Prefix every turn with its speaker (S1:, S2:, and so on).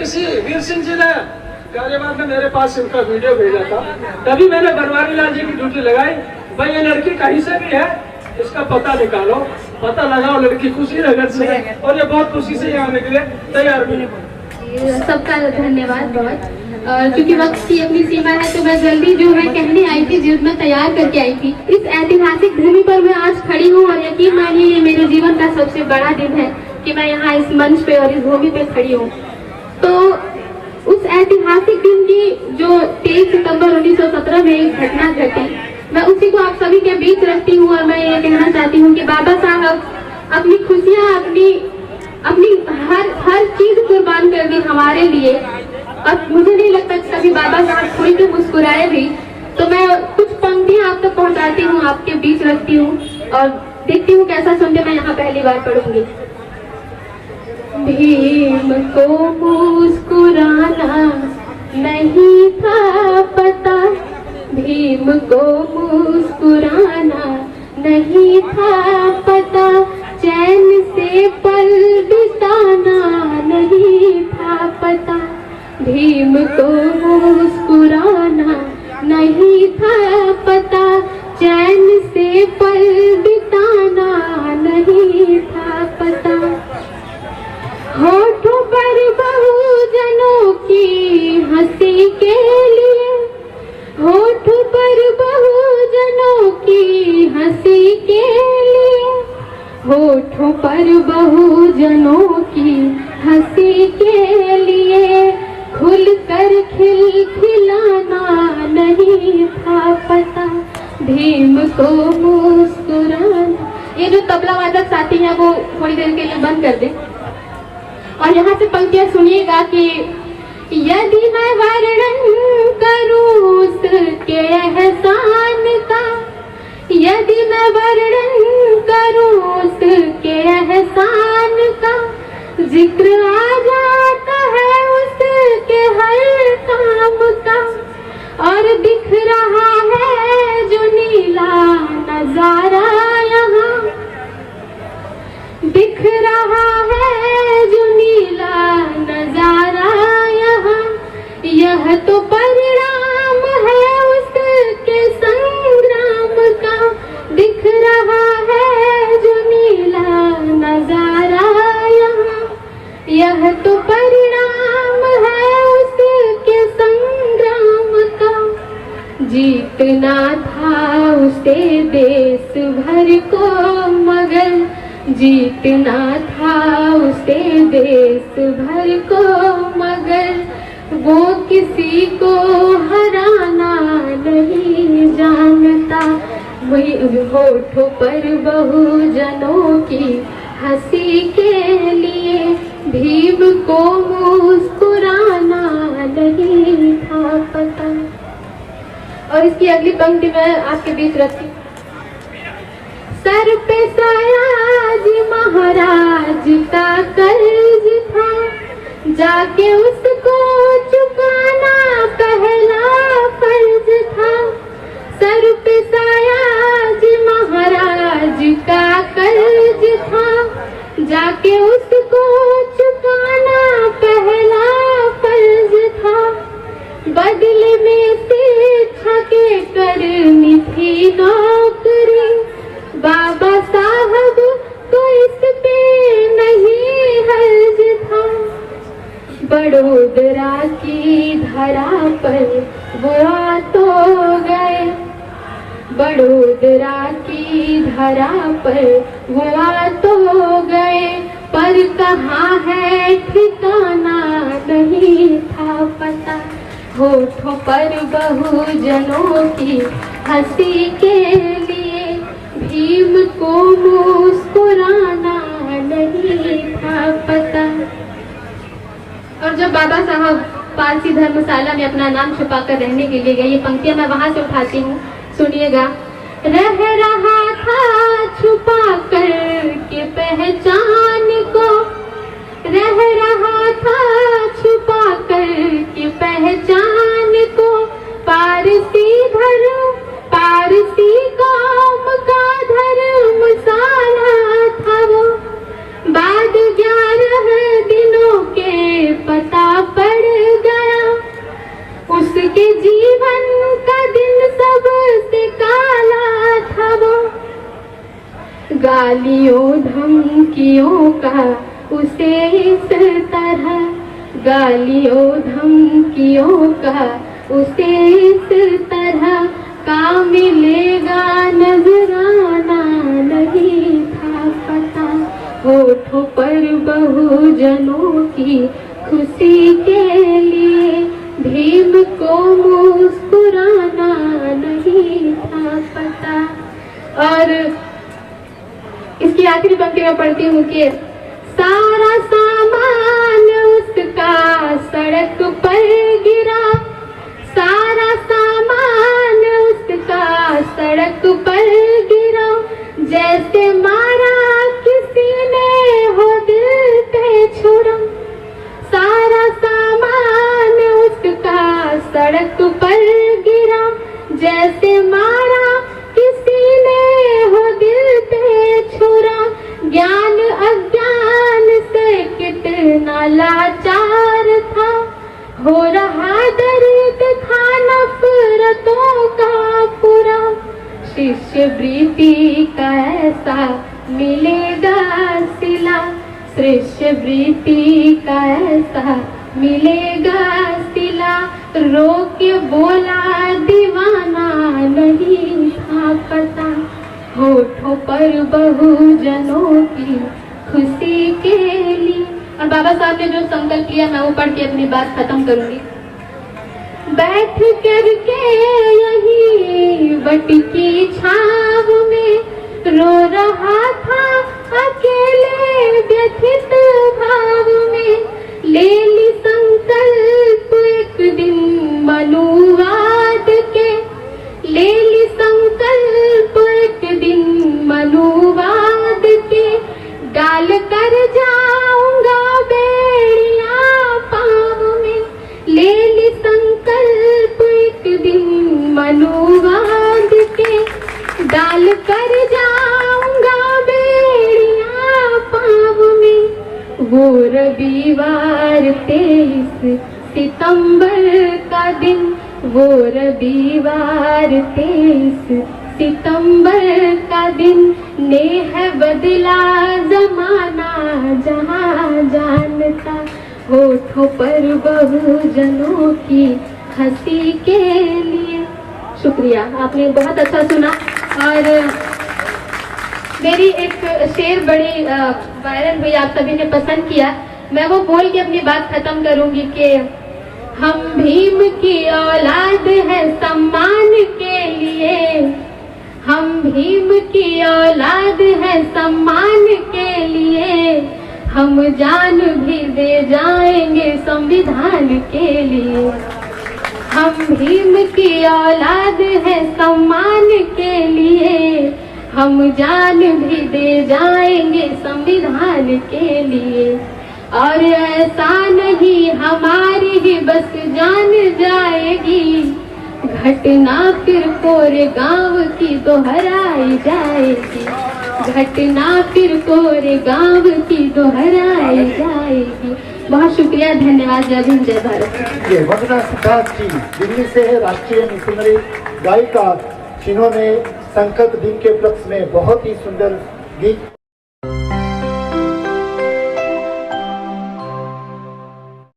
S1: किसी वीर सिंह जी ने गाजियाबाद में मेरे पास इनका वीडियो भेजा था, तभी मैंने बनवारी लाल जी की ड्यूटी लगाई। भाई ये लड़की कहीं से भी है, इसका पता निकालो, पता लगाओ, लड़की खुशी नगर से है और ये बहुत खुशी से यहाँ आने के लिए तैयार भी है।
S2: सबका धन्यवाद बहुत। और क्योंकि वक्त की अपनी सीमा है तो मैं जल्दी जो है कहने आई थी, जो मैं तैयार करके आई थी। इस ऐतिहासिक भूमि पर मैं आज खड़ी हूँ और यकीन मानिए ये मेरे जीवन का सबसे बड़ा दिन है कि मैं यहाँ इस मंच पे और इस भूमि पे खड़ी हूँ। तो उस ऐतिहासिक दिन की जो 23 सितंबर 1917 में एक घटना घटी, मैं उसी को आप सभी के बीच रखती हूँ और मैं ये कहना चाहती हूँ कि बाबा साहब अपनी खुशियाँ, अपनी हर चीज कुर्बान कर दी हमारे लिए। और मुझे नहीं लगता कि कभी बाबा साहब खुल के मुस्कुराए भी। तो मैं कुछ पंक्तियां आप तक पहुंचाती हूँ, आपके बीच रखती हूँ और देखती हूँ कैसा सुनते मैं यहाँ पहली बार पढ़ूंगी। भीम को मुस्कुराना नहीं था पता, भीम को मुस्कुराना नहीं था पता, चैन से पल बिताना नहीं था पता, भीम को मुस्कुराना नहीं था पता, चैन से पल बिताना नहीं था पता। होठों पर बहुजनों की हंसी के लिए, होठों पर बहुजनों की हंसी के लिए, होठों पर बहुजनों की हंसी के लिए, खुलकर खिलखिलाना नहीं था पता, भीम को मुस्कुराना। ये जो तबला वादक साथी हैं वो थोड़ी देर के लिए बंद कर दे और यहाँ से पंक्तियां सुनिएगा कि यदि मैं वर्णन करूं उसके एहसान का, यदि मैं वर्णन करूं उसके एहसान का, जिक्र आ जाता है उसके हर काम का, और दिख रहा है जो नीला नजारा यहाँ, दिख रहा है जो नीला नजारा यहाँ, यह तो परिणाम है उसके संग्राम का, दिख रहा है जो नीला नजारा यहाँ, यह तो परिणाम है उसके संग्राम का। जीतना था उसे देश भर को मगर, जीतना था उसे देश भर को मगर, वो किसी को हराना नहीं जानता। वही होठों पर बहुजनों की हंसी के लिए, भीम को मुस्कुराना नहीं था पता। और इसकी अगली पंक्ति मैं आपके बीच रखती। सर पे सयाज महाराज का कर्ज था, जाके उसको चुकाना पहला फर्ज था। सर पे सयाज महाराज का कर्ज था, जाके उसको चुकाना पहला फर्ज था। बदले में शिक्षा के करनी थी नौकरी, बाबा साहब को इस पे नहीं हर्ज था। बड़ोदरा की धरा पर वो आ तो गए, बड़ोदरा की धरा पर वो आ तो गए, पर कहाँ है ठिकाना नहीं था पता। होठों पर बहुजनों की हंसी के लिए, भीम को मुस्कुराना नहीं था पता। और जब बाबा साहब पारसी धर्मशाला में अपना नाम छुपाकर रहने के लिए गए, ये पंक्तियां मैं वहां से उठाती हूँ, सुनिएगा। रह रहा था छुपा कर के पहचान को, रह रहा था छुपा कर के पहचान को, पारसी कौम का धर्मशाला था वो। बाद 11 दिनों के पता पर गालियों धमकियों का उसे इस तरह, गालियों धमकियों का उसे इस तरह का मिलेगा नजराना नहीं था पता। होठों पर बहुजनों की खुशी के लिए भीम को मुस्कुराना नहीं था पता। और इसकी आखिरी पंक्ति में पढ़ती हूँ कि सारा सामान उसका सड़क पर गिरा, सारा सामान उसका सड़क पर गिरा, जैसे मारा किसी ने हो दिल पे छुरा। सारा सामान उसका सड़क पर गिरा, जैसे मारा किसी ने हो दिल पे छुरा। ज्ञान अज्ञान से कितना लाचार था, हो रहा दर्द था नफरतों का पूरा। शिष्य वृत्ति का ऐसा मिलेगा सिला, शिष्य वृत्ति का ऐसा मिलेगा सिला। रो के बोला दीवाना नहीं था पता, होठों पर बहुजनों की खुशी के लिए। और बाबा साहब ने जो संकल्प लिया मैं वो पढ़ के अपनी बात खत्म करूंगी। बैठ करके यही वट की छाव में रो रहा था अकेले व्यथित भाव में। ले ली संकल्प एक दिन मनुवाद के, ले ली संकल्प एक दिन मनुवाद के। डाल कर जाऊंगा बेड़िया पाँव में, ले ली संकल्प एक दिन मनुवाद के। डाल कर जाऊंगा बेड़िया पाँव में। वो रविवार 23 सितंबर का दिन, वो रविवार 23 सितंबर का दिन। नेह बदला जमाना जहाँ जानता, होठों पर बहुजनों की हंसी के लिए। शुक्रिया, आपने बहुत अच्छा सुना। और मेरी एक शेर बड़ी वायरल हुई, आप सभी ने पसंद किया। मैं वो बोल के अपनी बात खत्म करूंगी कि हम भीम की औलाद है सम्मान के लिए, हम भीम की औलाद है सम्मान के लिए। हम जान भी दे जाएंगे संविधान के लिए। हम भीम की औलाद है सम्मान के लिए, हम जान भी दे जाएंगे संविधान के लिए। और ऐसा नहीं हमारी ही बस जान जाएगी, घटना फिर कोरे गांव की दोहराई जाएगी, घटना फिर कोरे गांव की दोहराई जाएगी। बहुत शुक्रिया, धन्यवाद। जय हिंद, जय भारत।
S3: ये वंदना सिद्धार्थ जी दिल्ली से है, राष्ट्रीय मिशनरी गायिका, जिन्होंने संकल्प दिन के उपलक्ष्य में बहुत ही सुंदर गीत